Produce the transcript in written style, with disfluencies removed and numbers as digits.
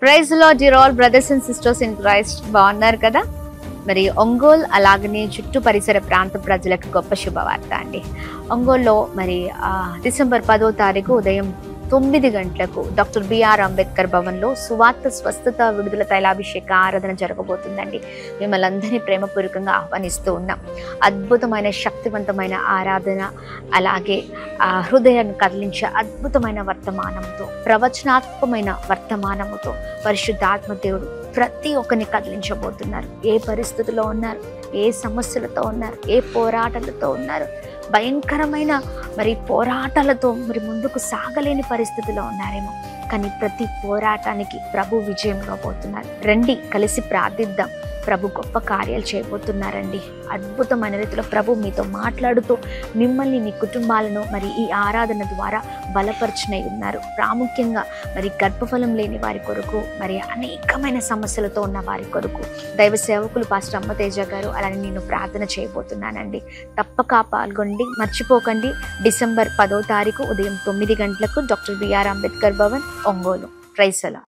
Praise Lord dear all brothers and sisters in Christ. బాగున్నారు కదా? మరి ఒంగోలు అలాగనే చుట్టూ పరిసర ప్రాంత ప్రజలకు గొప్ప శుభవార్త అండి. ఒంగోలులో మరి డిసెంబర్ 10వ తారీఖు ఉదయం 9 గంటలకు డాక్టర్ బిఆర్ అంబేద్కర్ భవన్లో సువార్త స్వస్థత విడుదల తైలాభిషేక ఆరాధన జరగబోతుందండి. మిమ్మల్ని అందరినీ ప్రేమపూర్వకంగా ఆహ్వానిస్తూ ఉన్నాం. అద్భుతమైన శక్తివంతమైన ఆరాధన, అలాగే హృదయాన్ని కదిలించే అద్భుతమైన వర్తమానంతో, ప్రవచనాత్మకమైన వర్తమానముతో పరిశుద్ధాత్మ దేవుడు ప్రతి ఒక్కరిని కదిలించబోతున్నారు. ఏ పరిస్థితిలో ఉన్నారు, ఏ సమస్యలతో ఉన్నారు, ఏ పోరాటాలతో ఉన్నారు, భయంకరమైన మరి పోరాటాలతో మరి ముందుకు సాగలేని పరిస్థితిలో ఉన్నారేమో, కానీ ప్రతి పోరాటానికి ప్రభు విజయం ఇవ్వబోతున్నారు. రండి, కలిసి ప్రార్థిద్దాం. ప్రభు గొప్ప కార్యాలు చేయబోతున్నారండి. అద్భుతమైన రీతిలో ప్రభు మీతో మాట్లాడుతూ మిమ్మల్ని, మీ కుటుంబాలను మరి ఈ ఆరాధన ద్వారా బలపరచునై ఉన్నారు. ప్రాముఖ్యంగా మరి గర్భఫలం లేని వారి కొరకు, మరి అనేకమైన సమస్యలతో ఉన్న వారి కొరకు దైవ సేవకులు పాస్టర్ అమ్మతేజ గారు అలానే నేను ప్రార్థన చేయబోతున్నానండి. తప్పక పాల్గొండి, మర్చిపోకండి. డిసెంబర్ 10వ తారీఖు ఉదయం 9 గంటలకు doctor B R Ambedkar Bhavan, Ongole. Praise the lord.